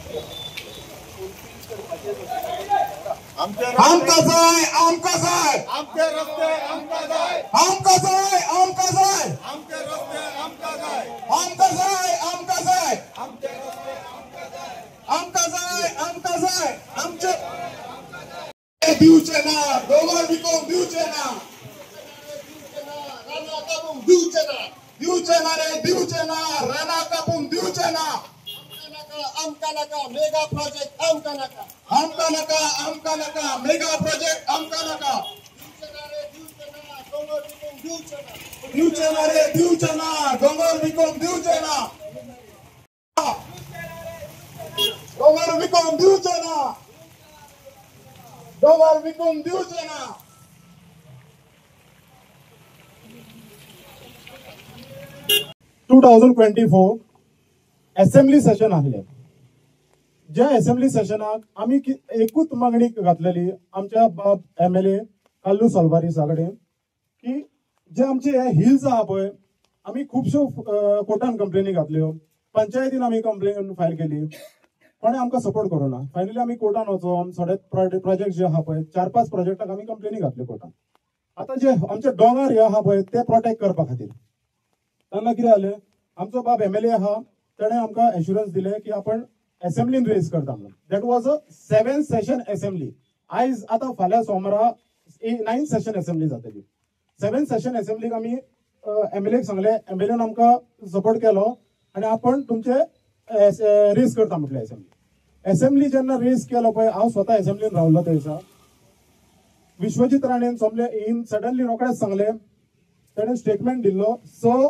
आमका जाय आमका जाय आमचे रस्ते आमका जाय आमका जाय आमका जाय आमचे रस्ते आमका जाय आमका जाय आमका जाय आमचे रस्ते आमका जाय आमका जाय आमका जाय आमचे दिवचे ना दोघां विकोम दिवचे ना राणा कापून दिवचे ना दिवचे ना रे दिवचे ना राणा कापून दिवचे ना आमका नका मेगा प्रोजेक्ट आमका नका आमका नका आमका नका मेगा प्रोजेक्ट आमका नका दिवचे ना रे दिवचे ना डोंगर विकोम दिवचे ना डोंगर विकोम दिवचे ना डोंगर विकोम दिवचे ना 2024 असेंब्ली सेशन आहले ज्या असेंब्ली सेशनाक आम्ही एकूच मागणी घातलेली आमच्या बाब MLA कल्लू सालवारी सागडे की जे आमचे हिल्स आहा पळय आम्ही खूपशो कोर्टान कंप्लेनी घातल्यो पंचायतीन आम्ही कंप्लेन फायल केली पण आमकां सपोर्ट करूना फायनली आम्ही कोर्टान वचोन थोडे प्रोजेक्ट जे आहा पळय 4-5 प्रोजेक्टाक आम्ही कंप्लेनी घातल्यो कोर्टान आता जे आमचे डोंगर हे आहा पळय ते प्रोटेक्ट करपा खातीर तेन्ना कितें जालें आमचो बाब MLA आहा तेणें आमकां एश्युरन्स दिले की आपण असेंब्लीन रेज करता म्हणून that was a 7th session assembly आयज आता फाल्यां सोमारा 9th सेशन असेंब्ली जातली 7th सेशन असेंब्लीक आमी MLAक सांगले MLAन आमकां सपोर्ट केलो आनी आपण तुमचे रेज करता म्हटले असेंब्ली जेन्ना रेज केलो पळय हांव स्वता असेंब्लीन रावलो त्या दिसा विश्वजीत राणेन सोमले इन सडनली रोखडेच सांगले तेणें स्टेटमेंट दिल्लो 6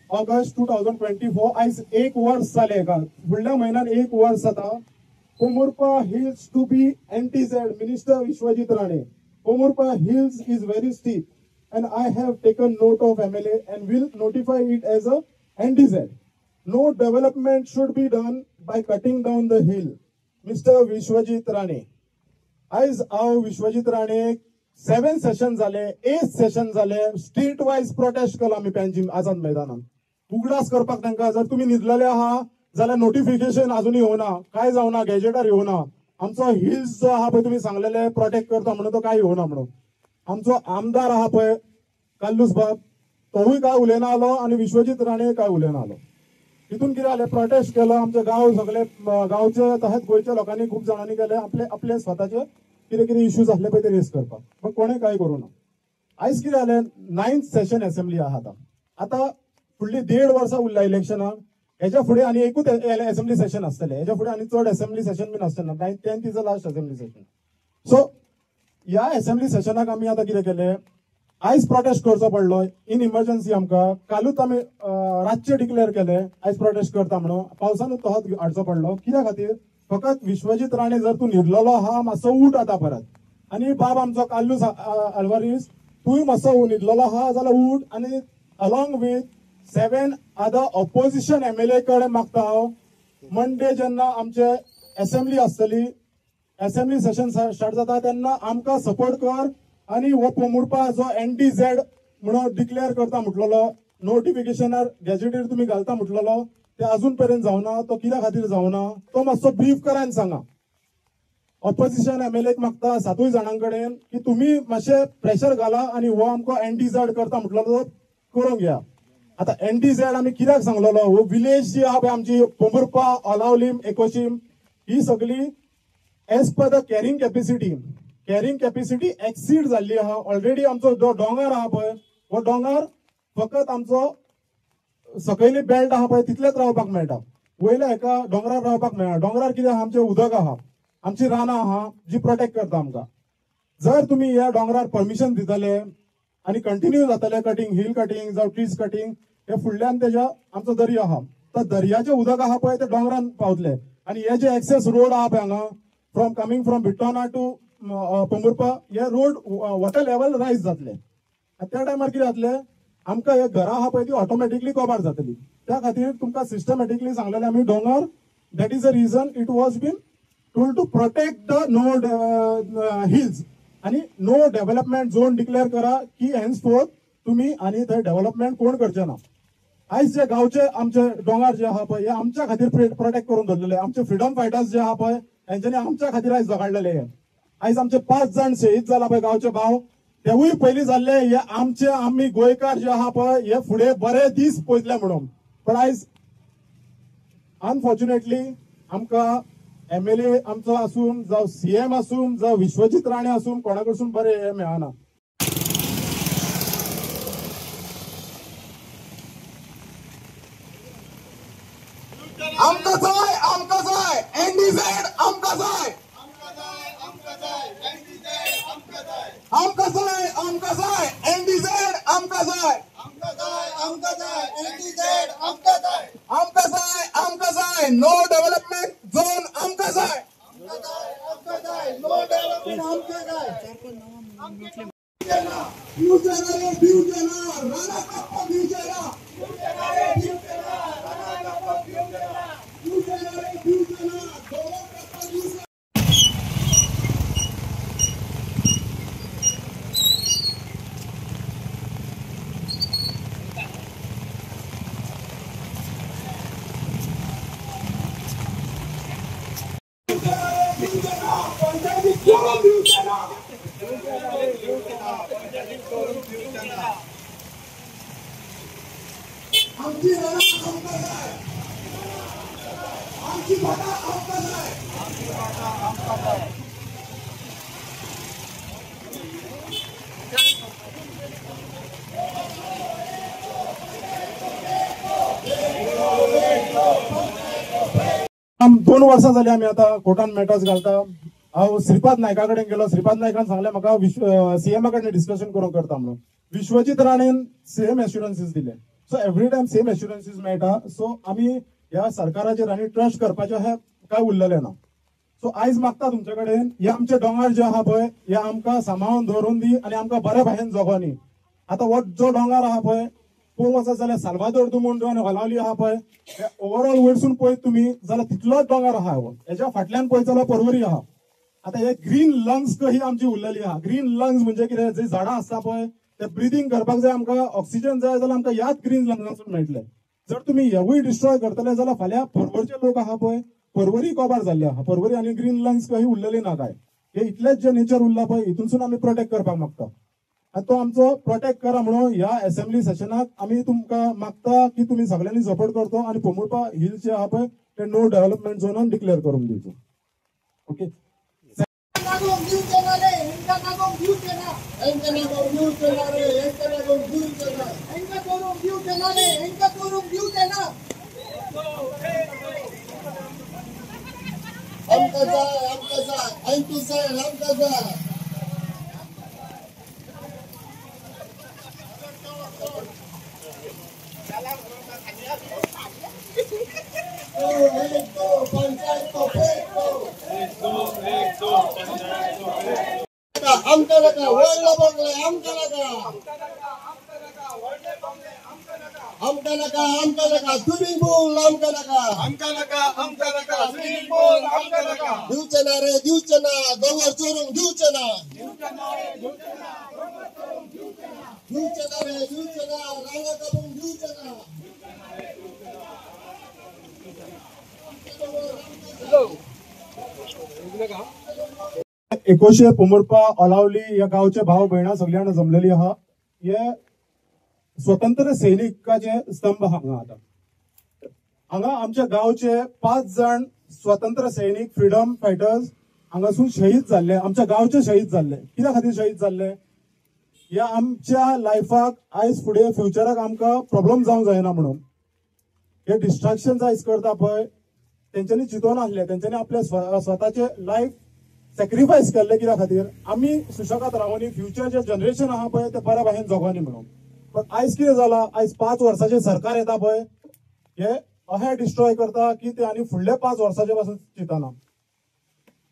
ऑगस्ट 2024 आयज 1 वर्स जाले का फुडल्या म्हयन्यान 1 वर्स जाता Komurpa hills to be NTZ minister Vishwajit Rane Komurpa hills is very steep and I have taken note of MLA and will notify it as a NTZ. No development should be done by cutting down the hill. Mr. Vishwajit Rane. As our Vishwajit Rane 7 sessions झाले 8 sessions झाले street wise prostate केला आम्ही पेंजीम आझाद मैदानात उगडास करपाक तांकां जर तुम्ही न्हिदलेले आहा जाल्यार नोटिफिकेशन अजूनही होना काय जावना गॅजेटार येवना आमचो हिल्स जो आहा पळय तुम्ही सांगलेले प्रोटेक्ट करता म्हणून तो काय होना म्हणून आमचो आमदार आहा पळय काल्लूस बाब तोवूय काय उलयना आलो आणि विश्वजीत राणे काय उलयना आलो तितून कितें जालें प्रोटेस्ट केलो आमचे गांव सगळे गांवचे तशेंच गोंयच्या लोकांनी खूब जाणांनी केले आपले स्वताचे कितें कितें इश्यूज आसले पळय ते रेज करपाक पण कोणें काय करूना आयज कितें जालें 9th सेशन असेंब्ली आहा आतां फुडलीं 1.5 वर्सां उरल्या इलेक्शनाक हेच्या फुडें आनी एकूच असेंब्ली सेशन आसतलें हेच्या फुडें आनी चड असेंब्ली सेशन बीन आसचें ना 10th is the last assembly session so ह्या असेंब्ली सेशनाक आमी आतां कितें केलें आयज प्रोटेस्ट करचो पडलो इन इमर्जन्सी आमकां कालूच आमी रातचे डिक्लेअर केले आयज प्रोटेस्ट करता म्हणून पावसानूच तोच हाडचो पडलो कित्या खातीर फकत विश्वजीत राणे जर तूं न्हिदलेलो आहा मातसो उठ आतां परत आनी बाब आमचो काल्लू आल्वारीस तूंय मातसो न्हिदलेलो आहा जाल्यार उठ आनी along with 7 other opposition MLA कडेन मागता हांव मंडे जेन्ना आमचे असेंब्ली आसतली असेंब्ली सेशन स्टार्ट जाता तेन्ना आमकां सपोर्ट कर आणि हो पोमुरपा जो NTZ म्हणून डिक्लेअर करता म्हटलेलो नोटिफिकेशनार गॅजेटीर तुम्ही घालता म्हटलेलो ते अजून पर्यंत जावना तो कित्या खातीर जावना तो मातसो ब्रीफ करा आनी सांगा ऑपोजिशन MLAक मागता 7 जाणां कडेन की तुम्ही मातशे प्रेशर घाला आणि हो आमकां NTZ करता म्हटलेलो करूंक घ्या आता NTZ आमी कित्याक सांगलेलो हो विलेज जी आहा पळय आमची पोमुरपा ओलावलीम एकोशीम ही सगळी as per the carrying capacity exceed जाल्ली आहा ऑलरेडी आमचो जो डोंगर आहा पळय हो डोंगर फकत आमचो सकयली बेल्ट आहा पळय तितलेच रावपाक मेळटा वयल्या एका डोंगरार रावपाक मेळना डोंगरार कितें आहा आमचें उदक आहा आमची रानां आहा जी प्रोटेक्ट करता आमकां जर तुम्ही ह्या डोंगरार परमिशन दितले आनी कंटिन्यू जातले कटिंग हिल कटिंग जावं ट्रीज कटिंग हे फुडल्यान तेज्या आमचो दर्या आहा तर दर्याचें उदक आहा पळय ते डोंगरान पावतले आनी हे जे एक्सेस रोड आहा पळय हांगा फ्रॉम कमिंग फ्रॉम बिट्टोना टू पोमुरपा हे रोड वॉटर लेवल रायज जातले त्या टायमार कितें जातलें आमकां हे घरां आहा पळय ती ऑटोमॅटिकली कवर जातली त्या खातीर तुमकां सिस्टमॅटिकली सांगलेलें आमी डोंगर that is the reason it was been told to protect the no hills आनी नो डेव्हलपमेंट झोन डिक्लेअर करा की हेन्सफोर्थ तुम्ही आनी थंय डेव्हलपमेंट कोण करचे ना आयज जे गावचे आमचे डोंगर जे आहा पळय हे आमच्या खातीर प्रोटेक्ट करून दवरलेले, आमचे फ्रीडम फायटर्स जे आहा पळय हेंच्यांनी आमच्या खातीर आयज झगडलेले. आयज आमचे 5 जाण शहीद जाला पळय गावचे भाव, तेवूय पयलीं जाल्ले. हे आमी गोंयकार जे आहा पळय हे फुडें बरे दीस पळयतले म्हणून. पण आयज अनफॉर्च्युनेटली आमकां MLA आमचो आसून जावं CM आसून जावं विश्वजीत राणे आसून कोणा कडसून बरे हे मेळना. आमकां जाय NDZ आमकां जाय NDZ आमकां जाय नो डेव्हलपमेंट झोन आमकां जाय आम 2 वर्सां जाली आमी आतां कोर्टान मॅटर्स घालता. हांव श्रीपाद नायका कडेन गेलो. श्रीपाद नायकान सांगलें म्हाका CM कडेन डिस्कशन करून करता म्हणून. विश्वजीत राणेन सेम एश्युरन्सीस दिले. सो एवरी टायम सेम एश्युरन्सीस मेळटा. सो आमी ह्या सरकाराचेर आनी ट्रस्ट करपाचें हें काय उरलेलें ना. सो आयज मागता तुमचे कडेन हे आमचे दोंगर जे आहा पळय हे आमकां सांबाळून दवरून दी आनी आमकां बरे भाशेन जगोवन दी. आतां हो जो दोंगर आहा पळय पळोवंक वचत जाल्यार साल्वादोर दुमुंड्रो आनी हलावली आहा पळय हे ओवरऑल वयरसून पळयत तुमी जाल्यार तितलोच दोंगर आहा. हेच्या फाटल्यान पळयत जाल्यार पर्वरी आहा. आता हे ग्रीन लंग्स ही आमची उरलेली आहा. ग्रीन लंग्स म्हणजे कितें, जे झाडां आसता पळय ते ब्रिदींग करपाक जाय आमकां ऑक्सिजन जाय जाल्यार आमकां ह्याच ग्रीन लंग्सांसून मेळटले. जर तुमी हेवूय डिस्ट्रॉय करतले जाल्यार फाल्यां पर्वरचे लोक आहा पळय पर्वरी कोबार जाल्ले आहा. पर्वरी आनी ग्रीन लंग्स ही उरलेली ना काय. हे इतलेच जे नेचर उरला पळय हितूनसून आमी प्रोटेक्ट करपाक मागता. आनी तो आमचो प्रोटेक्ट करा म्हणून ह्या असेंब्ली सेशनाक आमी तुमकां मागता की तुमी सगळ्यांनी सपोर्ट करतो आनी पोमुर्पा हिल्स जे आहा पळय ते नो डेव्हलपमेंट झोनान डिक्लेअर करून दिवचो. ओके. आमकां नाका व्हडलो बंगले आमकां नाका स्विमिंग पूल आमकां नाका स्विमिंग पूल आमकां नाका दिवचे ना रे दिवचे ना दोंगर चोरूंक दिवचे ना रांगा कापूंक दिवचे ना. एकोशे पोमुर्पा ओलावली या गावचे भाव भयणां सगळ्यांना जमलेली आहा. हे स्वतंत्र सैनिकाचे स्तंभ हांगा आता. हांगा आमच्या गावचे 5 जण स्वतंत्र सैनिक फ्रीडम फायटर्स हांगासून शहीद जाल्ले. आमच्या गावचे शहीद जाल्ले. कित्या खातीर शहीद जाल्ले, या आमच्या लायफाक आयज फुडें फ्युचराक आमकां प्रॉब्लेम जावंक जायना म्हणून. हे डिस्ट्रॅक्शन आयज करता पळय तेंच्यांनी चिंतून आसले. तेंच्यांनी आपले स्वताचे लायफ सॅक्रिफायस केल्ले. कित्या खातीर आमी सुशेगाद रावनी फ्युचर जे जनरेशन आहा पळय ते बऱ्या भाशेन जगोनी म्हणून. पण आयज कितें जाला, आयज 5 वर्साचे सरकार येता पळय हे अशें डिस्ट्रॉय करता की ते आनी फुडले 5 वर्साचे पासून चिंतना.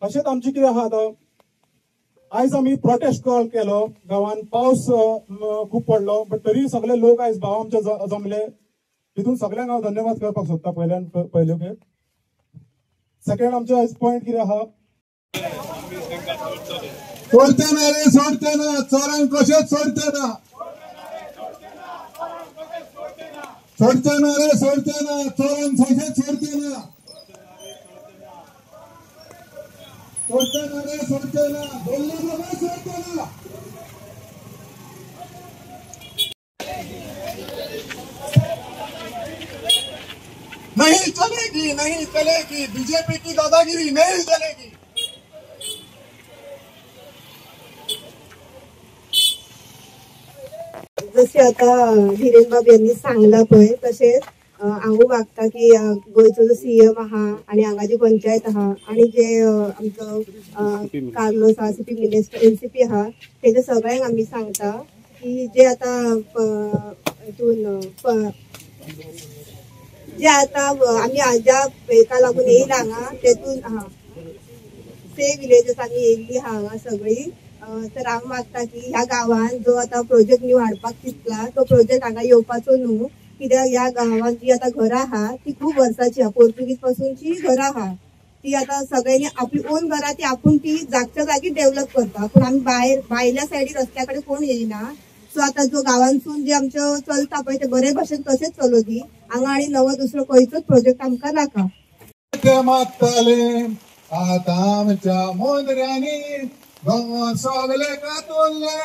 अशेंच आमचे कितें आहा आतां, आयज आमी प्रोटेस्ट कॉल केलो. गांवान पावस खूब पडलो बट तरी सगळे लोक आयज भाव आमचे जमले. तितून सगळ्यांक हांव धन्यवाद करपाक सोदता पयले खेप. सेकंड आमचो आयज पॉयंट कितें आहा, सोडते ना रे सोडते ना चोरांक कशेंच सोडते ना सोडचे ना रे, सोडचे ना, चोरांचं सोडचे ना, सोडचे ना रे, सोडचे ना, बोलले बाबा सोडचे ना. नहीं चलेगी, नहीं चलेगी, बीजेपी की दादागिरी नहीं चलेगी. जसे आता हिरेन बाब यांनी सांगला पळय तशेंच हांवूय मागता की गोंयचो जो सीएम आहा आनी हांगा जी पंचायत आहा आनी जे आमचो कार्लोस आहा सीपी मिनिस्टर एनसीपी आहा तेजे सगळ्यांक आमी सांगता की जे आता हितून जे आता आमी ज्या हेका लागून येयला हांगा तेतून सेव्ह विलेजेस आमी येयल्ली हांगा सगळी. तर हांव मागता की ह्या गांवांत जो आता प्रोजेक्ट न्यू हाडपाक चिंतला तो प्रोजेक्ट हांगा येवपाचो न्हू, कित्याक ह्या गांवांत जी आता घरां आहा ती खूब वर्सांची आहा, पोर्तुगीज पासूनची घरां आहा. ती आता सगळ्यांनी आपली ओन घरां ती आपूण ती जागच्या जागी डेव्हलप करता, पूण आमी भायल्या सायडीन रस्त्या कडेन कोण येयना. सो आता जो गांवांतसून जे आमच्यो चलता पळय ते बरे भशेन तशेंच चलो दी. हांगा आनी नवो दुसरो खंयचोच प्रोजेक्ट आमकां नाका. मागताले आता आमच्या मोंदऱ्यांनी गोंय सगळे कातुरले,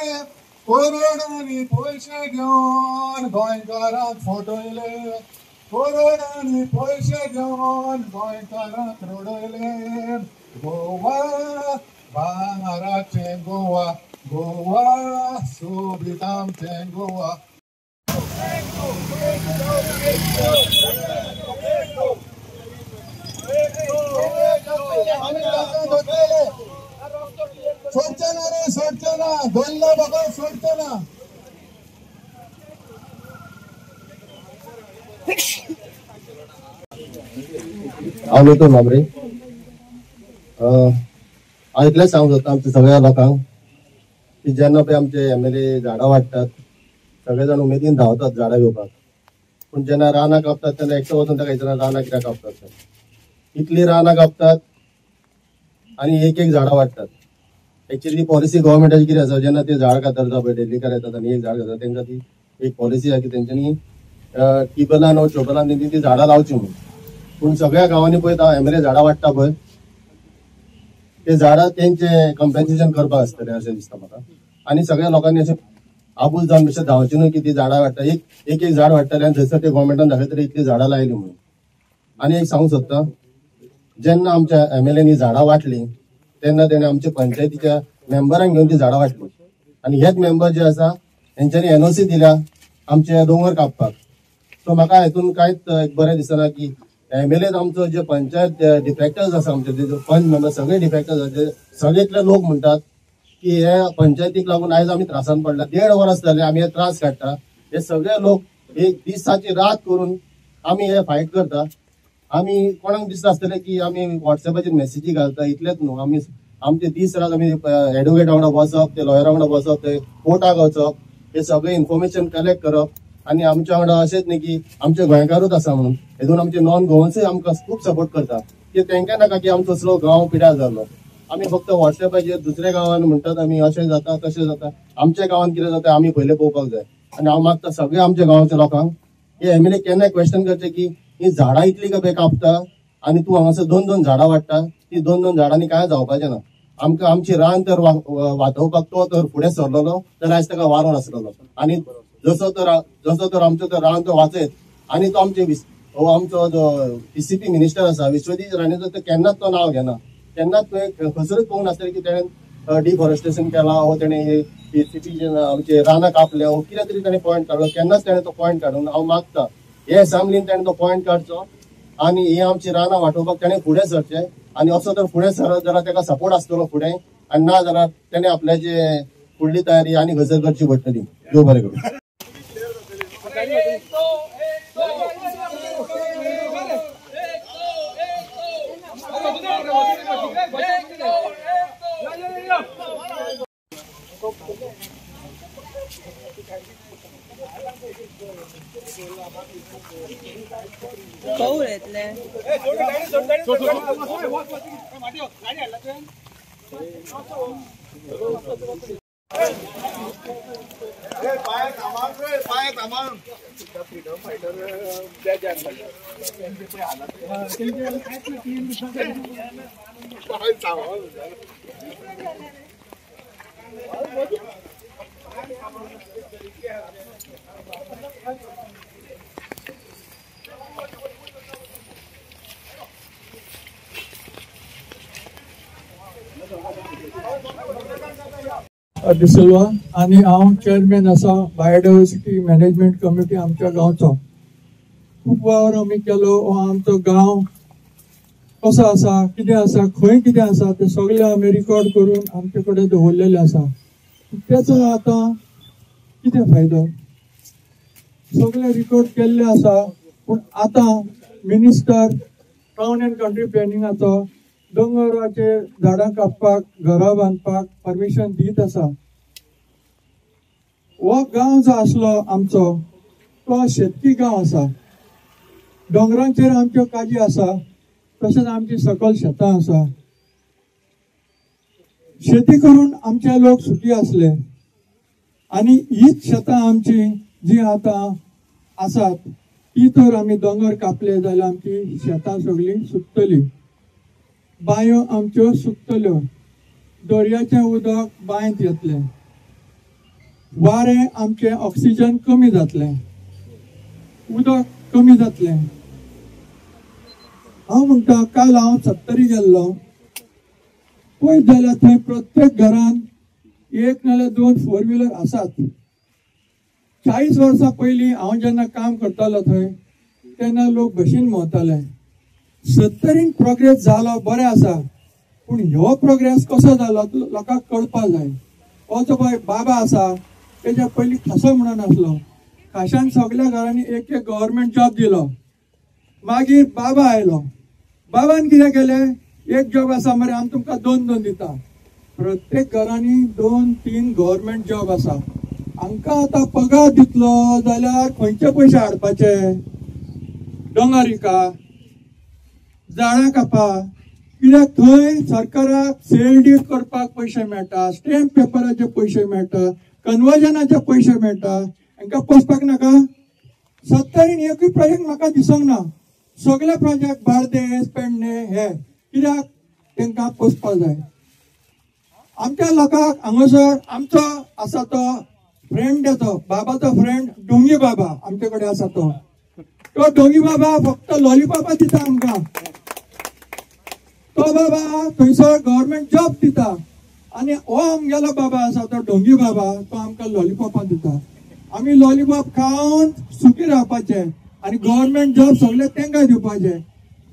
करोडांनी पयशे घेवन गोंयकारांक फटयले, करोडांनी पयशे घेवन गोंयकारांक रडयले. गोवा भांगाराचें गोवा, गोवा सोबीत आमचें गोवा. सोडचे ना रे, सोडचे ना, बोलले बाबा सोडचे ना. हांव येतो मामरे. हांव इतलेंच सांगूंक सोदता आमच्या सगळ्या लोकांक की जेन्ना पळय आमचे एमएलए झाडां वाडटात सगळे जाण उमेदीन धांवतात झाडां घेवपाक, पूण जेन्ना रानां कापतात तेन्ना एकटो वचून ताका विचारना रानां कित्याक कापतात. इतली रानां कापतात आनी एक एक झाडां वाडटात. एक्चुअली पॉलिसी गव्हर्मेंटाची कितें आसा, जेन्ना ते झाड कातरता पळय डेल्लीकार येतात आनी एक झाड कातरता तेंकां ती एक पॉलिसी आसा की तेंच्यांनी टिबलान वा चोबलान तेंची ती झाडां लावची म्हणून. पूण सगळ्या गांवांनी पळय एमएलए झाडां वाडटा पळय ते झाडां तेंचे कंपेन्सेशन करपाक आसतलें अशें दिसता म्हाका. आनी सगळ्या लोकांनी अशें आबूल जावन बेश्टें धांवचें न्हू की ती झाडां वाडटा, एक एक झाड वाडटलें आनी थंयसर ते गव्हर्मेंटान दाखयतले इतली झाडां लायली म्हणून. आनी एक सांगूंक सोदता, जेन्ना आमच्या एमएलएनी झाडां वाटली तेन्ना तेणे आमच्या पंचायतीच्या मेंबरांक घेवन ती झाडां वाटली. आनी हेच मेंबर जे आसा तेंच्यांनी एनओसी दिल्या आमचे दोंगर कापपाक. सो म्हाका हेतून कांयच बरें दिसना की एमएलए आमचो जे पंचायत डिफेक्टर्स आसा आमचे पंच मेंबर सगळे डिफेक्टर्स आसा, सगळेतले लोक म्हणटात की हे पंचायतीक लागून आयज आमी त्रासान पडला. 1.5 वरां जाले आमी हे त्रास काडटा. हे सगळे लोक एक दिसाची रात करून आमी हे फायट करता. आमी कोणाक दिसता आसतलें की आमी व्हॉट्सएपाचेर मेसेजी घालता इतलेंच न्हू, आमी आमचे दीस रात आमी एडवोकेटा वांगडा बसप, ते लॉयरा वांगडा बसप, ते कोर्टाक वचप, हे सगळे इन्फॉर्मेशन कलेक्ट करप. आनी आमच्या वांगडा अशेंच न्ही की आमचे गोंयकारूच आसा म्हणून, हेतून आमचे नॉन गोवन्सूय आमकां खूब सपोर्ट करता. की तेंकां नाका की आमचो असलो गांव पिड्यार जाल्लो. आमी फक्त व्हॉट्सएपाचेर दुसऱ्या गांवांन म्हणटात आमी अशें जाता तशें जाता, आमच्या गांवांत कितें जाता आमी पयलें पळोवपाक जाय. आनी हांव मागता सगळ्या आमच्या गांवांच्या लोकांक हे एमएलए केन्नाय क्वेश्चन करचे की ही झाडां इतली काय कापता आनी तूं हांगासर 2-2 झाडां वाडटा, ती 2-2 झाडांनी काय जावपाचें ना. आमकां आमची रान तर वाचोवपाक तो तर फुडें सरलेलो तर आयज ताका वारो नासलेलो. आनी जसो तर आमचो तर रान तो वाचयत आनी तो आमचो जो पीसीपी मिनिस्टर आसा विश्वजीत राणेचो तो केन्नाच तो नांव घेना. केन्नाच खसरूच पळोवंक नासलें की तेणें डिफॉरेस्टेशन केलां वो तेणें पीसीपी आमचे रानां कापल्या वो कितें तरी ताणें पॉयंट काडलो. केन्नाच ताणें तो पॉयंट काडून हांव मागता हे असेंब्लीन ताणें तो पॉयंट काडचो आनी ही आमची रानां वांटोवपाक ताणें फुडें सरचें. आनी असो जर फुडें सरत जाल्यार ताका सपोर्ट आसतलो फुडें, आनी ना जाल्यार ताणें आपल्याची फुडली तयारी आनी गजर करची पडटली. देव बरें करूं. Cool it, डिसिल्वा आणि हांव चेअरमॅन आसा बायोडायवर्सिटी मॅनेजमेंट कमिटी आमच्या गांवचो. खूप वावर आमी केलो. हो आमचो गांव कसो आसा, कितें आसा, खंय कितें आसा ते सगळे आमी रिकॉर्ड करून आमचे कडेन दवरलेले आसा. त्याचो आतां कितें फायदो? सगळे रिकॉर्ड केल्ले आसा, पूण आतां मिनिस्टर टाउन एंड कंट्री प्लॅनिंगाचो दोंगराचे झाडां कापपाक, घरां बांदपाक परमिशन दीत आसा. हो गांव जो आसलो आमचो तो शेतकी गांव आसा. दोंगरांचेर आमच्यो काजी आसा, तशेंच आमची सकल शेतां आसा. शेती करून आमचे लोक सुखी आसले आनी हीच शेतां आमची जी आतां आसात ती तर आमी दोंगर कापले जाल्यार आमची शेतां सगळीं सुकतली. बांयो आमच्यो सुकतल्यो. दर्याचें उदक बांयत येतलें. वारें आमचें ऑक्सिजन कमी जातलें. उदक कमी जातलें. हांव म्हणटा काल हांव सत्तरी गेल्लो. पळयत जाल्यार थंय प्रत्येक घरान एक नाल्यार 2 4 व्हिलर आसात. 40 वर्सां पयलीं हांव जेन्ना काम करतालो थंय तेन्ना लोक बशीन भोंवताले. 70 प्रोग्रेस जालो, बरें आसा, पूण ह्यो प्रोग्रेस कसो जालो लोकांक कळपाक जाय. हो जो पळय बाबा आसा तेच्या पयलीं खासो म्हणून आसलो. खाशान सगळ्या घरांनी एक एक गव्हर्मेंट जॉब दिलो. मागीर बाबा आयलो. बाबान कितें केलें? एक जॉब आसा मरे, आमी तुमकां 2 दिता. प्रत्येक घरांनी 2-3 गव्हर्मेंट जॉब आसा. हांकां आतां पगार दितलो जाल्यार खंयचे पयशे हाडपाचे? दोंगर विका, झाडां कापा. कित्याक थंय सरकाराक सेल डीड करपाक पयशे मेळटा, स्टॅम्प पेपराचे पयशे मेळटा, कन्वर्जनाचे पयशे मेळटा. हांकां पोसपाक नाका? 70 एकूय प्रोजेक्ट म्हाका दिसूंक ना. सगळे प्रोजेक्ट बार्देस, पेडणे हे कित्याक तांकां पोसपाक जाय. आमच्या लोकांक हांगासर आमचो आसा तो फ्रेंड येतो, बाबाचो फ्रेंड डोंगी बाबा आमचे कडेन आसा तो. तो डोंगी बाबा फक्त लॉलीपॉपा दिता आमकां. तो बाबा थंयसर गव्हर्मेंट जॉब दिता आनी हो आमगेलो बाबा आसा तो डोंगी बाबा, तो आमकां लॉलीपॉपा दिता. आमी लॉलीपॉप खावन सुखी रावपाचे आनी गव्हर्मेंट जॉब सगळे तांकां दिवपाचे.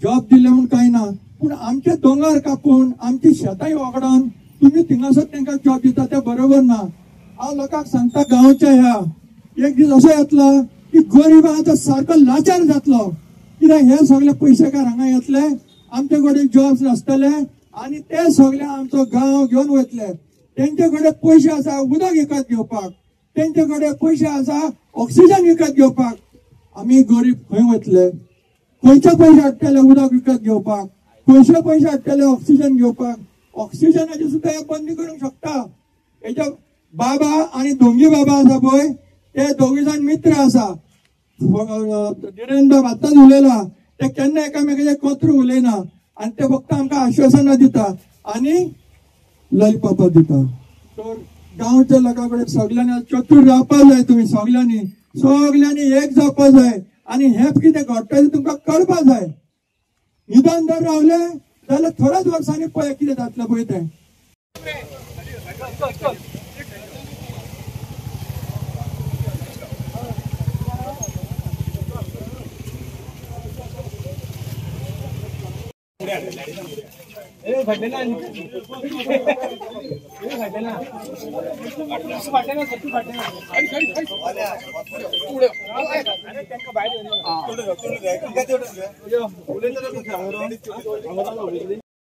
जॉब दिले म्हूण कांय ना, पूण आमचे दोंगर कापून आमची शेतांय वगडोवन तुमी थिंगासर तांकां जॉब दिता ते बरोबर ना. हांव लोकांक सांगता गांवच्या ह्या एक दीस असो येतलो की गरिबांचो सारको लाचार जातलो. कित्याक हे सगळे पयशेकार हांगा येतले, आमचे कडेन जॉब्स नासतले आनी ते सगळे आमचो गांव घेवन वतले. तेंचे कडेन पयशे आसा उदक विकत घेवपाक, तेंचे कडेन पयशे आसा ऑक्सिजन विकत घेवपाक. आमी गरीब खंय वतले? खंयचे पयशे हाडटले उदक विकत घेवपाक? खंयचे पयशे हाडटले ऑक्सिजन घेवपाक? ऑक्सिजनाची सुद्धा हे बंदी करूंक शकता. हेच्या बाबा आणि डोंगी बाबा आसा पळय ते दोघी जाण मित्र आसा. धीरेंद्र बाब आतांच उलयला, ते केन्ना एकामेकाचे कोत्रू उलयना आनी ते फक्त आमकां आश्वासनां दिता आनी लॉलीपॉपां दिता. तर गांवच्या लोकां कडेन सगळ्यांनी चतूर रावपाक जाय. तुमी सगळ्यांनी एक जावपाक जाय आनी हे कितें घडटा तें तुमकां कळपाक जाय. निदान जर रावले जाल्यार थोड्याच वर्सांनी पळय कितें जातलें पळय तें.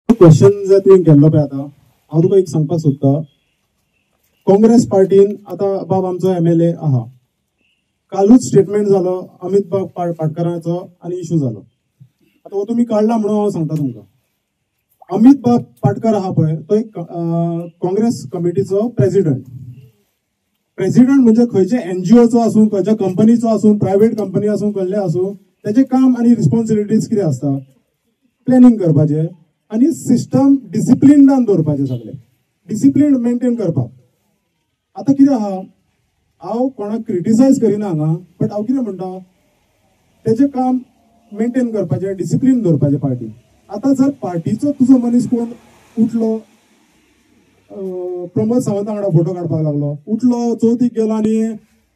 क्वेश्चन जर तुवें केल्लो पळय आतां, हांव तुका एक सांगपाक सोदतां. काँग्रेस पार्टीन आतां बाब आमचो MLA आहा. कालूच स्टेटमेंट जालो अमित बाब पाटकरांचो आनी इशू जालो. आतां हो तुमी काडला म्हणून हांव सांगता तुमकां. अमित बाब पाटकर आहा पळय तो एक काँग्रेस कमिटीचो प्रेसिडेंट. प्रेसिडेंट म्हणजे खंयचे एनजीओचो आसूं, खंयच्या कंपनीचो आसूं, प्रायव्हेट कंपनी आसूं, कसले आसूं, त्याचे काम आणि रिस्पॉन्सिबिलिटीज कितें आसता, प्लॅनिंग करपाचें आणि सिस्टम डिसिप्लिनान दवरपाचें, सगळे डिसिप्लिन मेंटेन करपाक. आता कितें आहा, हांव कोणाक क्रिटिसायज करिना हांगा, बट हांव कितें म्हणटा, तेजें काम मेंटेन करपाचें, डिसिप्लिन दवरपाचें पार्टी. आता जर पार्टीचो तुजो मनीस कोण उठलो, प्रमोद सावंत वांगडा फोटो काडपाक लागलो, उठलो चवथीक गेलो आणि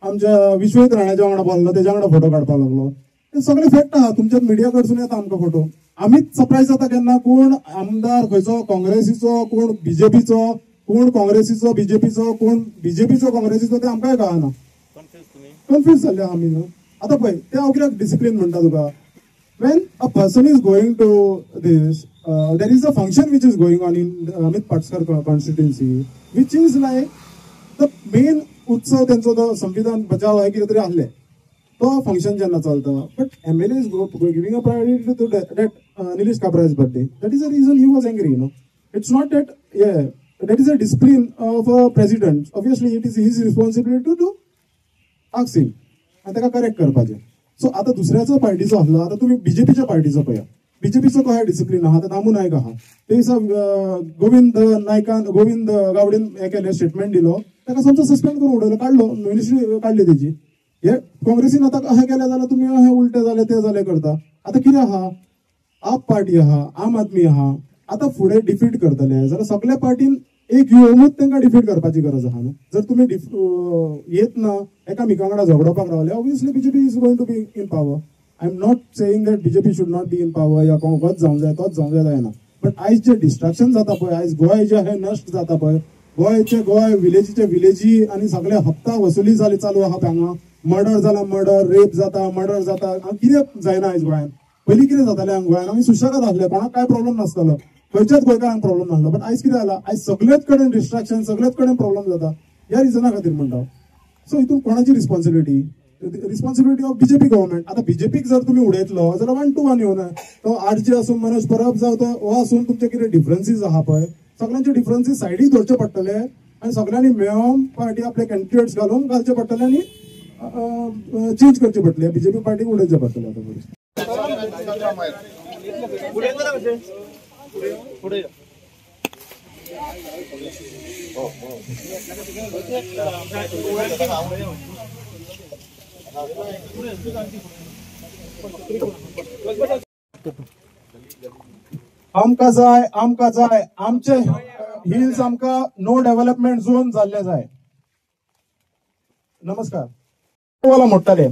आमच्या विश्वजीत राणाच्या वांगडा बोललो, तेज्या वांगडा फोटो काडपाक लागलो, ते सगळे फॅक्ट आहा. तुमच्या मिडिया कडसून येता आमकां फोटो. आमीच सरप्राईज जाता केन्ना कोण आमदार खंयचो काँग्रेसीचो, कोण बीजेपीचो, कोण काँग्रेसीचो बीजेपीचो, कोण बीजेपीचो काँग्रेसीचो, ते आमकांय कळना. कन्फ्यूज जाल्ले आहा आमी. आता पळय, ते हांव कित्याक डिसिप्लिन म्हणटा तुका, when a person is going to this, there is a function which is going on in Amit Patkar constituency, which is like the main उत्सव त्यांचो तो संविधान बचाव आहे कितें तरी आहले, तो फंक्शन जेन्ना चलता. But MLA is giving a priority to that Nilesh Kapra's birthday. That is the reason he was angry, you know. It's not that, yeah, that is a discipline of a president. Obviously it is his responsibility to ask him आणि ताका correct करपाचें. So आता दुसऱ्याचो पार्टीचो आसलो, आता तुम्ही बीजेपीच्या पार्टीचो पळया, बीजेपीचो कशें discipline आहा. आता दामू नायक आहा, ते दिसा गोविंद गावडेन हे केलें, स्टेटमेंट दिलो, ताका समजा सस्पेंड करून उडयलो, काडलो, मिनिस्ट्री काडली तेजी. हे काँग्रेसीन आता अशें केलें जाल्यार तुमी अशें उलटे जाले ते जाले करता. आता कितें आहा, आप पार्टी आहा, आम आदमी आहा, आता फुडें डिफीट करतले जाल्यार सगळ्या पार्टीन एक येवनूच तांकां डिफीट करपाची गरज आहा न्हू. जर तुमी येत ना एकामेका वांगडा झगडोवपाक रावले, obviously BJP is going to be in power. I am not saying that BJP should not be in power, या होच जावंक जाय तोच जावंक जायना. बट आयज जे डिस्ट्रॅक्शन जाता पळय, आयज गोंय जे हे नश्ट जाता पळय, गोंय विलेजीचे विलेजी आणि सगळे हप्ता वसुली जाली चालू आहा हांगा. मर्डर जाला मर्डर, रेप जाता, मर्डर जाता, कितें जायना आयज गोंयांत. पयलीं कितें जातालें गोंयांत, आमी सुशेगाद आसले, कोणाक काय प्रॉब्लेम नासतालो, खंयच्याच गोंयकारांक प्रॉब्लेम नासलो. बट आयज कितें जाला, आयज सगळेच कडेन डिस्ट्रॅक्शन, सगळेच कडेन प्रॉब्लेम जाता. ह्या रिजना खातीर म्हणटा. सो हितून कोणाची रिस्पॉन्सिबिलिटी ऑफ बीजेपी गव्हर्मेंट. आता बीजेपीक जर तुम्ही उडयतलो जाल्यार 1 to 1 येवना. तो आरजी आसूं, मनोज परब जावं, तो हो आसून तुमचे कितें डिफरन्सीस आहा पळय, सगळ्यांचे डिफरन्सीस सायडीक दवरचे पडटले आणि सगळ्यांनी मेळोन पार्टी आपले कॅन्डिडेट्स घालचे पडटले आणि चेंज करचे पडटले. बीजेपी पार्टीक उडयचे पडटले. आमकां जाय आमचे हिल्स आमकां नो डेव्हलपमेंट झोन जाल्ले जाय. नमस्कार. वाला मोडटले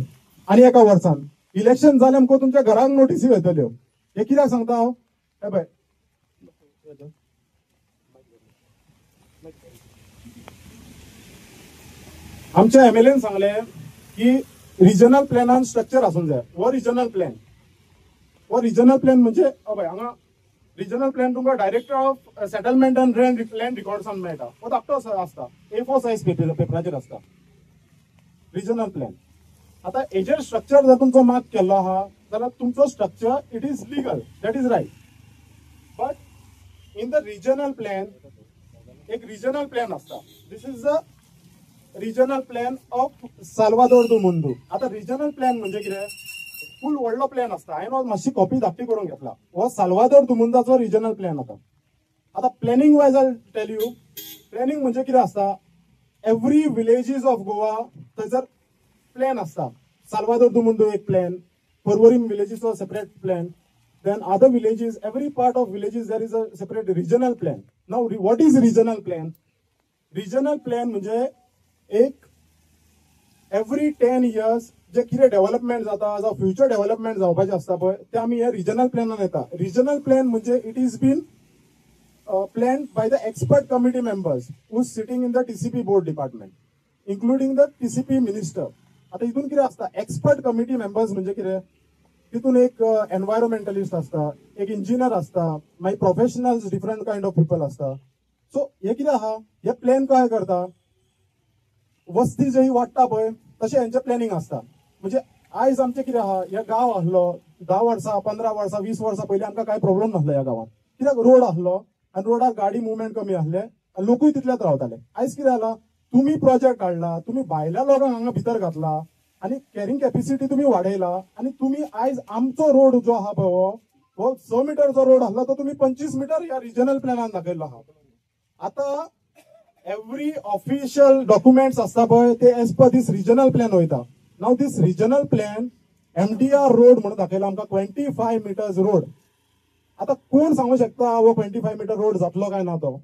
आणि एका वर्सान इलेक्शन जालें आमकां तुमच्या घरांक नोटीसी येतल्यो. हे कित्याक सांगता हांव, हे पळय, आमच्या MLAन सांगले की रिजनल प्लॅनान स्ट्रक्चर आसूंक जाय. हो रिजनल प्लॅन म्हणजे हांगा रिजनल प्लॅन तुमकां director of settlement and land रिकॉर्ड्सान मेळटा. हो धाकटो आसता, A4 सायज पेपराचेर आसता रिजनल प्लॅन. आता हेजेर स्ट्रक्चर जर तुमचो मार्क केल्लो आहा जाल्यार तुमचो structure it is legal, that is right. But in the regional plan एक रिजनल प्लॅन आसता. This is the regional plan of Salvador do Mundo. आता रिजनल प्लॅन म्हणजे कितें, फुल व्हडलो प्लॅन आसता. हांवें मातशी कॉपी धाकटी करून घेतला. हो साल्वादोर दो मुंदाचो रिजनल प्लॅन आसा. आता planning wise I tell you, planning म्हणजे कितें आसता, एव्हरी विलेजीस ऑफ गोवा थंयसर प्लॅन आसता. साल्वादोर दो मुंदू एक प्लॅन, पर्वरीम विलेजीचो separate plan, then other villages, every part of villages there is a separate regional plan. Now what is regional plan? Regional plan म्हणजे एक every 10 years जे कितें डेव्हलपमेंट जाता जावं फ्युचर डेव्हलपमेंट जावपाचें आसता पळय, ते आमी हे रिजनल प्लॅनान येता. रिजनल प्लॅन म्हणजे it is been planned by the expert committee members who is sitting in the TCP board department, including the TCP minister. आता इथून कितें आसता, एक्सपर्ट कमिटी मेंबर्स म्हणजे कितें, तितून एक एनवायरमेंटलिस्ट आसता, एक इंजिनियर आसता, मागीर professionals different kind of people आसता. सो हे कितें आहा, हे प्लॅन कशें करता, वस्ती जंय वाडटा पळय तशें हेंचें प्लॅनिंग आसता. म्हणजे आयज आमचें कितें आहा, हे गांव आसलो 10 वर्सां 15 वर्सां 20 वर्सां पयलीं आमकां कांय प्रॉब्लेम नासलो ह्या गांवांत. कित्याक रोड आसलो आनी रोडार गाडी मुवमेंट कमी आसले आनी लोकूय तितलेच रावताले. आयज कितें जाला, तुम्ही प्रोजेक्ट काढला, तुम्ही भायल्या लोकांक हांगा भितर घातला आणि कॅरिंग कॅपॅसिटी तुम्ही वाडयला आणि तुम्ही आयज आमचो रोड जो आहा पळय हो 6 मिटरचो रोड आसला तो तुम्ही 25 मिटर ह्या रिजनल प्लॅनान दाखयल्लो आहा. आता एव्हरी ऑफिशियल डॉक्युमेंट्स असता पळय ते एज पर दीस रिजनल प्लॅन वयता. नाव दीस रिजनल प्लॅन MDR रोड म्हणून दाखयला आमकां 25 मिटर्स रोड. आता कोण सांगू शकता हो 25 मिटर रोड जातलो काय ना तो.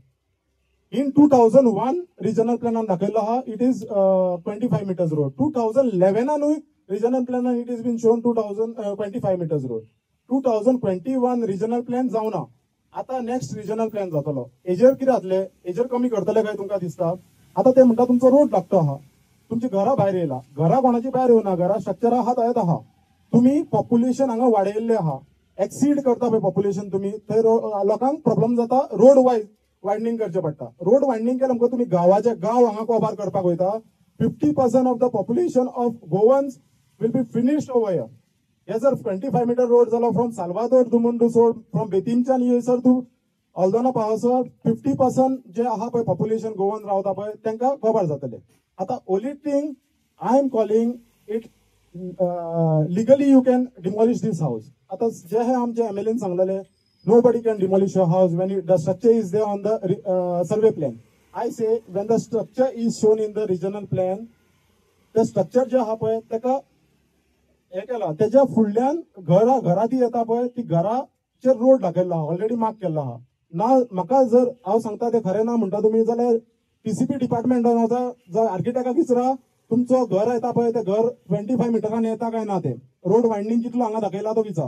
इन 2001 रिजनल प्लॅनान दाखयल्लो आहा it is 25 metres road. 2011 regional प्लॅनान it is been shown 25 metres road. 2021 regional plan जावना. आता नेक्स्ट रिजनल प्लॅन जातलो. हेजेर कितें जातले, हेजेर कमी करतले काय तुमकां दिसता. आता ते म्हणटा तुमचो रोड लागतो आहा, तुमची घरा भायर येयला, घरा कोणाची भायर येवना, घरा स्ट्रक्चर आहा तयात आहा. तुम्ही पॉप्युलेशन हांगा वाडयल्ले आहा, एक्सीड करता पळय पॉप्युलेशन तुम्ही, थंय लोकांक प्रॉब्लेम जाता. रोड वायज वायडनिंग करचें पडटा. रोड वायडनिंग केलें म्हणून तुम्ही गांवाचे गांव हांगा कव्हर करपाक वयता. 50% of the population of Goans will be finished over here. हे जर 25 मिटर रोड जालो फ्रॉम साल्वादोर टू मुंडूसोड, फ्रॉम बेतिमच्यान येयसर टू ऑल्दोना पावसर 50% जे आहा पळय पॉप्युलेशन गोवन रावता पळय तांकां कव्हर जातले. आता only thing I am calling it legally you can demolish this house. आता जे हे आमचे MLA सांगलेले nobody can demolish your house when the structure is there on the survey plan. I say when the structure is shown in the regional plan, the structure जे आहा पळय तेका हे केला त्याच्या फुडल्यान घराती येता पळय ती घराचेर रोड दाखयल्लो आहा, ऑलरेडी मार्क केल्लो आहा. ना म्हाका जर हांव सांगता ते खरें ना म्हणटा तुमी जाल्यार PCP डिपार्टमेंटान वचा जावं आर्किटेक्टाक विचारा तुमचो घर येता पळय ते घर 25 मिटरान येता काय ना ते रोड वायडनिंग कितलो हांगा दाखयला तो विचार.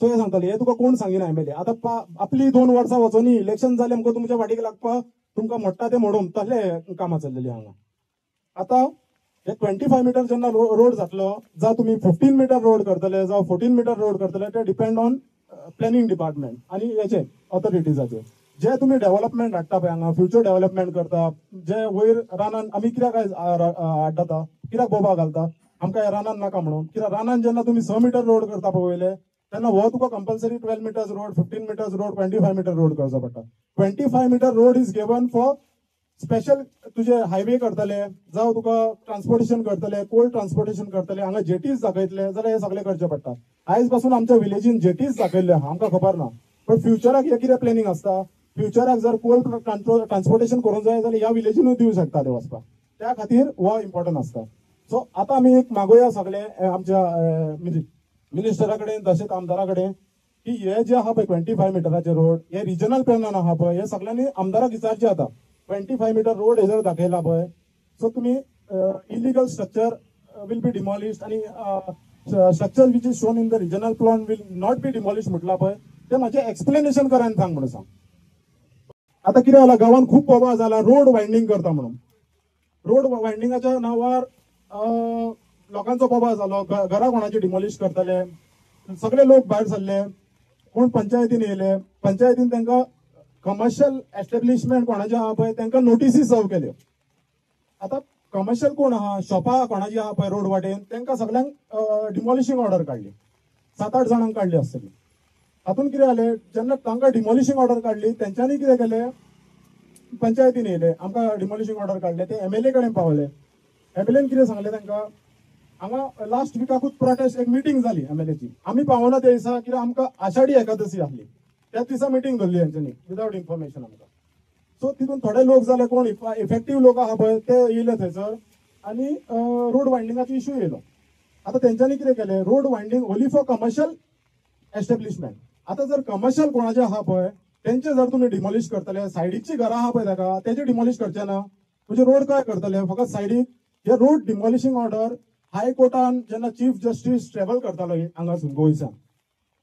सो हे सांगताले हे तुका कोण सांगिना MLA. आता आपली 2 वर्सां वचोनी इलेक्शन जाले आमकां तुमच्या वाटेक लागपाक तुमकां मोडटा ते मोडून तसले कामां चल्लेली हांगा. आता हे 25 मिटर जेन्ना रोड जातलो जावं तुमी 15 मिटर रोड करतले जावं 14 मिटर रोड करतले ते डिपेंड ऑन प्लॅनिंग डिपार्टमेंट आणि हेचे ऑथॉरिटीजाचे. जे तुम्ही डेव्हलपमेंट हाडटा पळय हांगा फ्युचर डेव्हलपमेंट करता, जे वयर रानान आमी कित्याक हाडटा कित्याक बोबा घालता आमकां हे रानान नाका म्हणून. कित्याक रानान जेन्ना तुम्ही 6 मिटर रोड करता पळय वयले तेन्ना हो तुका compulsory 12 metres road, 15 metres road, 25 metre road करचो पडटा. 25 metre road is given for special तुझे हायवे करतले जावं तुका ट्रान्सपोर्टेशन करतले, कोल्ड ट्रान्सपोर्टेशन करतले, हांगा जेटीज दाखयतले जाल्यार हे सगळे करचे पडटा. आयज पासून आमच्या विलेजीन जेटीज दाखयल्ले आहा आमकां खबर ना, पण फ्युचराक हे कितें प्लॅनिंग आसता. फ्युचराक जर कोल्ड ट्रान्सपोर्टेशन करूंक जाय जाल्यार ह्या विलेजीनूच दिवंक शकता ते वचपाक. त्या खातीर हो इम्पॉर्टंट आसता. सो आता आमी एक मागोया सगळे आमच्या मिनिस्टरा कडेन तशेंच आमदारा कडेन की हे जे आहा पळय 25 मिटराचे रोड हे रिजनल प्लॅनान आहा पळय हे सगळ्यांनी आमदाराक विचारचे आता. 25 मिटर रोड हे जर दाखयला पळय सो तुम्ही illegal structure will be demolished आणि structure which is shown in the regional plan will not be demolished म्हटला पळय ते मातशें एक्सप्लेनेशन करान सांग म्हणून सांग. आता कितें जाला गांवांत खूप बोबा जाला रोड वायडनिंग करता म्हणून. रोड वायडनिंगाच्या नांवार लोकांचो बोबा जालो, घरां कोणाची डिमॉलिश करतले, सगळे लोक भायर सरले, कोण पंचायतीन येयले, पंचायतीन तांकां कमर्शियल एस्टॅब्लिशमेंट कोणाचे आहा पळय तांकां नोटिसी सर्व केल्यो. आता कमर्शियल कोण आहा, शॉपां कोणाची आहा पळय रोड वाटेन तांकां सगळ्यांक डिमॉलिशिंग ऑर्डर काडली, 7-8 जाणांक काडली आसतली. हातून कितें जालें जेन्ना तांकां डिमॉलिशिंग ऑर्डर काडली तेंच्यांनी कितें केलें पंचायतीन येयले आमकां डिमॉलिशिंग ऑर्डर काडले ते MLA कडेन पावले. MLAन कितें सांगलें तांकां हांगा लास्ट विकाकूच प्रोटेस्ट एक मिटींग जाली MLAची. आमी पावना त्या दिसा कित्याक आमकां आषाढी एकादशी आसली त्याच दिसा मिटींग धरली हेंच्यांनी विदाउट इन्फॉर्मेशन आमकां. सो तितून थोडे लोक जाले कोण इफेक्टीव लोक आहा पळय ते येयले थंयसर आनी रोड वायडनिंगाचो इश्यू येयलो. आता तेंच्यांनी कितें केलें road widening only for commercial establishment. आता जर कमर्शियल कोणाचे आहा पळय तेंचे जर तुम्ही डिमॉलिश करतले सायडीकची घरां आहा पळय ताका तेचे डिमॉलिश करचे ना म्हणजे रोड काय करतले फकत सायडीक. हे रोड डिमॉलिशिंग ऑर्डर हायकोर्टान जेन्ना चीफ जस्टीस ट्रॅव्हल करतालो हांगासून गोंयच्यान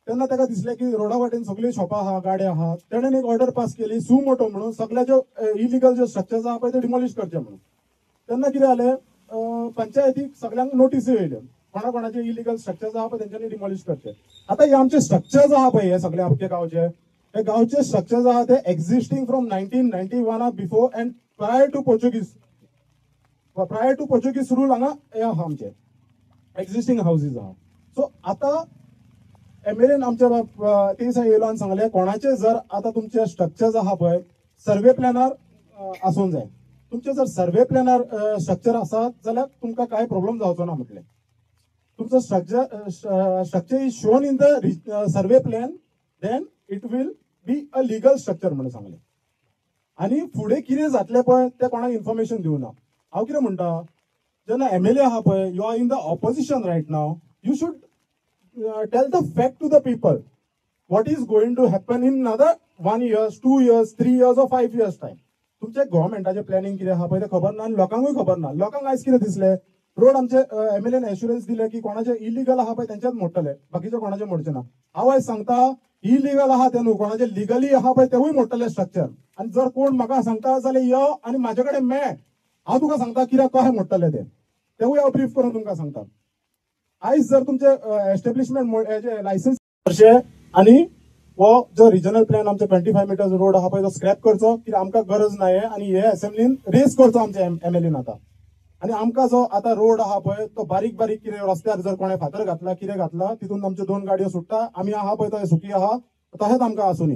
तेन्ना ताका दिसलें की रोडा वाटेन सगळी शॉपां आहा गाड्या आहा. तेणेन एक ऑर्डर पास केली सू मोटो म्हणून सगळ्याचे इलिगल जे स्ट्रक्चर्स आहा पळय ते डिमॉलिश करचे म्हणून. तेन्ना कितें जालें पंचायतीक सगळ्यांक नोटीसी येयल्यो कोणाचे इलिगल स्ट्रक्चर्स आहा पळय तेंच्यांनी डिमॉलिश करचे. आता हे आमचे स्ट्रक्चर्स आहा पळय हे सगळे आमचे गांवचे हे गांवचे स्ट्रक्चर्स आहा ते existing from 1991 before and prior to Portuguese rule हांगा हे आहा आमचे एक्झिस्टिंग हाऊसेस आहा. सो आता MLAन आमच्या ते दिसा येयलो आनी सांगलें कोणाचे जर आता तुमचे स्ट्रक्चर्स आहा पळय सर्वे प्लॅनार आसूंक जाय तुमचे जर सर्वे प्लॅनर स्ट्रक्चर आसा जाल्यार तुमकां कांय प्रॉब्लेम जावचो ना म्हटलें. तुमचो structure is shown in the survey plan then it will be a legal structure म्हणून सांगलें. आनी फुडें कितें जातलें पळय तें कोणाक इन्फॉर्मेशन दिवना. हांव कितें म्हणटा, जेन्ना MLA आहा पळय, you are in the opposition right now, you should tell the fact to the people what is going to happen in another 1 year, 2 years, 3 years or 5 years time. तुमचे गव्हर्नमेंटाचे प्लॅनिंग कितें आहा पळय तें खबर ना आनी लोकांकूय खबर ना. लोकांक आयज कितें दिसलें, रोड आमचे MLAन एश्युरन्स दिले की कोणाचे इलिगल आहा पळय तेंच्याच मोडटले, बाकीचे कोणाचे मोडचे ना. हांव आयज सांगता इलिगल आहा ते न्हू, कोणाचे लिगली आहा पळय तेवूय मोडटले स्ट्रक्चर. आनी जर कोण म्हाका सांगता जाल्यार यो आनी म्हाजे कडेन मेळ, हांव तुका सांगता कित्याक कशें मोडटले तेवूय हांव ब्रीफ करून तुमकां सांगता. आयज जर तुमचे एस्टॅब्लिशमेंट हेजे लायसन्स आणि वो जो रिजनल प्लॅन आमचे 25 मिटर्स रोड आहा पळय तो स्क्रॅप करचो, कित्याक आमकां गरज नाये आनी हे असेंब्लीन रेस करचो आमच्या MLAन आता. आनी आमकां जो आता रोड आहा पळय तो बारीक बारीक कितें रस्त्यार जर कोणें फातर घातला कितें घातला तितून आमच्यो 2 गाडयो सुट्टा, आमी आहा पळय तो सुखी आहा तशेंच आमकां आसूनी.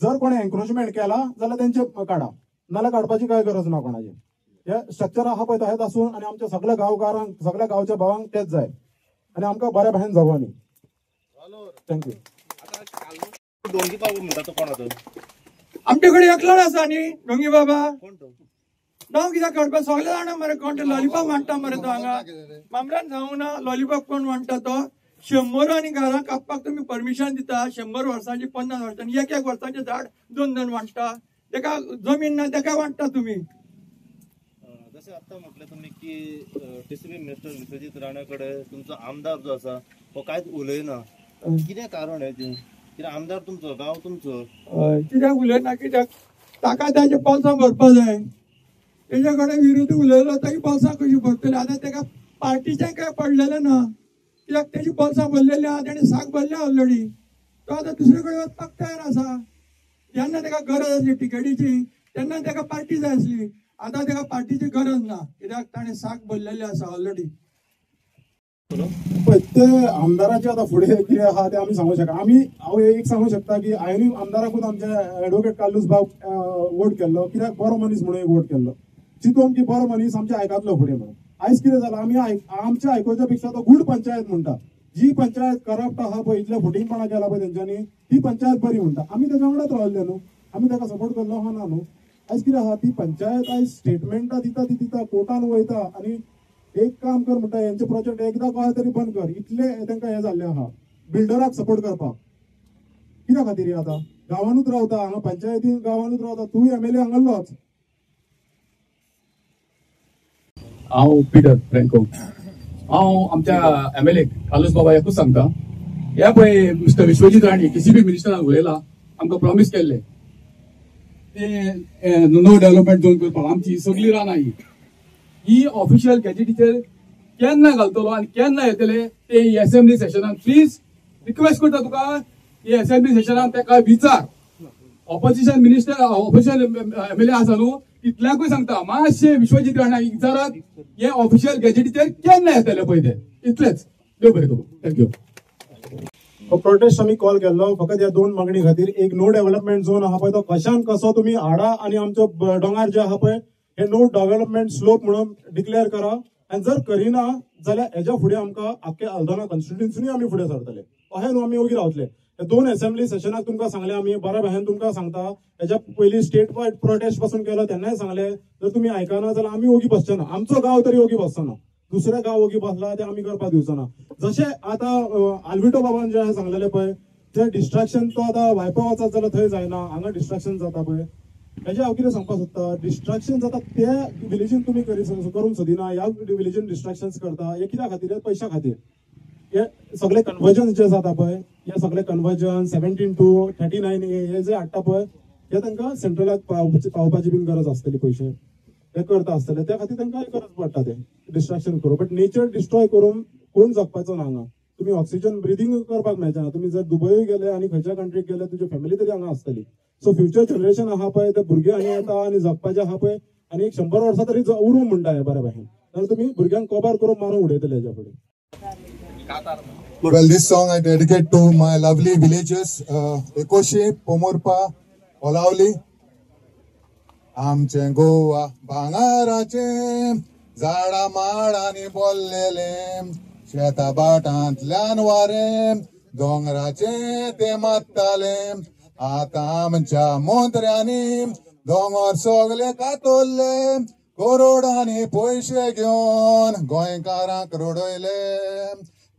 जर कोणें एन्क्रोचमेंट केला जाल्यार तेंचे काडा, नाल्यार काडपाची कांय गरज ना कोणाची. हे स्ट्रक्चर आहा पळय तशेंच आसून आनी आमच्या सगळ्या गांवकारांक सगळ्या गांवच्या भावांक तेच जाय आनी आमकां बऱ्या भाशेन जगोनी. थँक्यू. डोंगी बाबा म्हणटा तो कोण आसा? आमचे कडेन एकलोच आसा न्ही डोंगी बाबा. नांव कित्याक काडपा सगळे जाणा मरे, कोण ते लॉलिपॉप वांटता मरे तो हांगा. मामरान सांगूं ना लॉलिपॉप कोण वांटता तो. 100 आनी घरां कापपाक तुमी परमिशन दिता. 100 वर्सांची 50 वर्सांची 1 वर्साचें झाड 2 वांटता. तेका जमीन ना तेका वांटता तुमी. जशें आतां म्हटलें तुमी की TCP मिनिस्टर विश्वजीत राणे कडेन तुमचो आमदार जो आसा तो कांयच उलयना. कितें कारण हेजें? कित्याक आमदार तुमचो, गांव तुमचो. कित्याक उलयना, कित्याक ताका ताजे पॉल्सां भरपा जाय. तेजे कडेन विरोध उलयलो ताची पॉल्सां कशी भरतली. आतां ताका पार्टीचें काय पडलेलें ना, कित्याक तेजी पॉल्सां भरलेली आहा, ताणें साक भरल्या ऑलरेडी. तो आतां दुसरे कडेन वचपाक तयार आसा. जेन्ना ताका गरज आसली टिकेटीची तेन्ना ताका पार्टी जाय आसली. आतां ताका पार्टीची गरज ना, कित्याक ताणें साक भरलेली आसा ऑलरेडी. पण ते आमदाराचे आता फुडें कितें आहा ते आमी सांगूंक शकना. हांव एक सांगूंक शकता की हांवें आमदाराकूच आमचे एडवोकेट कालूस बाब वोट केल्लो, कित्याक बरो मनीस म्हणून एक वोट केल्लो, चिंतून की बरो मनीस आमचे आयकातलो फुडें म्हणून. आयज कितें जालां, आमी आमचे आयकोवच्या पेक्षा तो गूड पंचायत म्हणटा. जी पंचायत करप्ट आहा पळय, इतले फुटींगपणां केला पळय तेंच्यांनी, ती पंचायत बरी म्हणटा. आमी तेच्या वांगडाच रावल्ले न्हू, आमी ताका सपोर्ट केल्लो हा ना न्हू. आयज कितें आहा, ती पंचायत आयज स्टेटमेंटां दिता ती दिता, कोर्टान वयता आनी एक काम कर म्हणटा, यांचे प्रोजेक्ट एकदा कशें तरी बंद कर. इतले तांकां हे जाल्ले आहा बिल्डराक सपोर्ट करपाक. कित्या खातीर आतां गांवांनूच रावता, हांगा पंचायतीन गांवांनूच रावता, तूंय MLA हांगालोच. हांव पिटर फ्रँको. हांव आमच्या MLA कालूस बाबा एकूच सांगता, हे पळय मिस्टर विश्वजीत राणे TCP मिनिस्टरान उलयला, आमकां प्रॉमिस केल्ले ते नो डेव्हलपमेंट झोन करपाक. आमची सगळी रानां ही ऑफिशियल गॅजेटीचेर केन्ना घालतलो आनी केन्ना येतले ते असेंब्ली सेशनाक प्लीज रिक्वेस्ट करता तुका. हे असेंब्ली सेशनाक तेका विचार. ऑपोजिशन मिनिस्टर ऑपोजिशन MLA आसा न्हू, तितल्याकूय सांगता मातशे विश्वजीत राणाक विचारात हे ऑफिशियल गॅजेटीचेर केन्ना येतले पळय ते. इतलेच. देव बरें करूं. थँक्यू. प्रोटेस्ट आम्ही कॉल केल्लो फकत ह्या 2 मागणी खातीर. एक नो डेव्हलपमेंट झोन आहा पळय तो कशान कसो तुम्ही हाडा आनी आमचो दोंगार जे आहा पळय हे नो डेव्हलपमेंट स्लोप म्हणून डिक्लेअर करा. आनी जर करिना जाल्यार हेच्या फुडें आमकां आख्या हल्दोना कॉन्स्टिट्युन्सीनूय आमी फुडें सरतले. अशें न्हू आमी ओगी रावतले. 2 असेंब्ली सेशनाक तुमकां सांगले आमी, बऱ्या भाशेन तुमकां सांगता. हेच्या पयलीं स्टेट वायड प्रोटेस्ट पासून केलो तेन्नाय सांगले, जर तुमी आयकना जाल्यार आमी ओगी बसचे ना. आमचो गांव तरी ओगी बसचो ना, दुसरे गांव ओगी बसला ते आमी करपाक दिवचो ना. जशें आतां आल्विटो बाबान जे सांगलेले पळय ते डिस्ट्रॅक्शन तो आतां वायपा वचत जाल्यार थंय जायना, हांगा डिस्ट्रॅक्शन जाता पळय. हेजें हांव कितें सांगपाक सोदता, डिस्ट्रॅक्शन जाता त्या विलेजीन तुमी करूंक सोदिना, ह्या विलेजीन डिस्ट्रॅक्शन्स करता. हे कित्या खातीर? पयशा खातीर. हे सगळे कन्वर्जन जे जाता पळय, हे सगळे कन्वर्जन 17 to 39A हे जे हाडटा पळय हे तांकां सेंट्रलाक पावपाची बीन गरज आसतली, पयशे हे करता आसतले, त्या खातीर तांकां गरज पडटा ते डिस्ट्रॅक्शन करून. बट नेचर डिस्ट्रॉय करून कोण जगपाचो ना हांगा. तुम्ही ऑक्सिजन ब्रिदींग करपाक मेळचे ना. तुम्ही जर दुबय गेले आनी खंयच्या कंट्रीक गेले तुजी फॅमिली तरी हांगा आसतली. सो फ्युचर जनरेशन आहा पळय ते भुरगे हांगा येता आनी जगपाचे आहा पळय आनी 100 वर्सां तरी उरूं म्हणटा हे बऱ्या भाशेन. जाल्यार तुमी भुरग्यांक कोबार करून मारून उडयतले हेच्या फुडें. Well, this song I dedicate to my lovely villages, Ekoshi, Pomorpa, Olauli. आमचे गोवा भांगाराचे झाडा माडांनी बोललेले शेता बाटांतल्यान वारे दोंगराचे ते मात्ताले आता आमच्या मंत्र्यांनी दोंगर सगळे कातोरले करोडांनी पैसे घेवन गोंयकारांक रडयले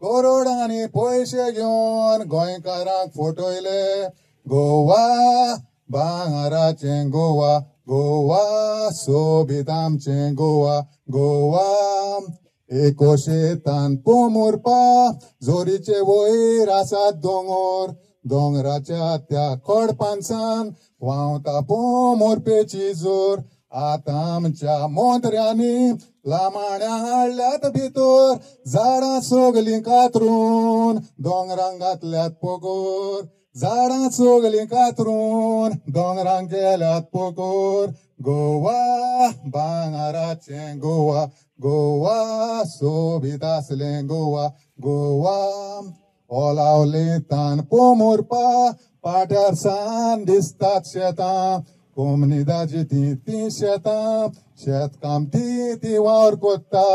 करोडांनी पैसे घेवन गोंयकारांक फटयले गोवा भांगाराचे गोवा गोवा सोबीत आमचे गोवा गोवा एको शेतान पोमुरपा जोरीचे वयर आसात दोंगर दोंगराच्या त्या कडपांसान व्हांवता पोमुरपेची जोर आता आमच्या मंत्र्यांनी लामाण्या हाडल्यात भितर झाडां सगलीं कातरून दोंगरांक घातल्यात पोकोर झाडां सगलीं कातरून दोंगरांक गेल्यात पोकोर गोवा भांगाराचे गोवा गोवा सोबीत आसले गोवा गोवा ओलावले तान पोमुरपा पाट्यार सान दिसतात शेतां कोमनिदाची ती शेतां शेतकाम ती वावर कोत्ता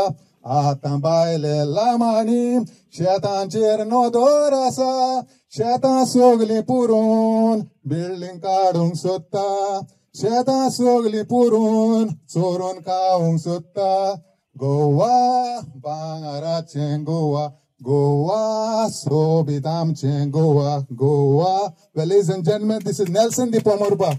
आतां बायले लामांनी शेतांचेर नदर आसा शेतां सगलीं पुरून बिल्डींग काडूंक सोदता शेतां सगलीं पुरून चोरून खावंक सोदता गोवा भांगाराचे गोवा गोवा सोबीत आमचे Goa Goa. Well, ladies and gentlemen, this is Nelson Di Pomorba.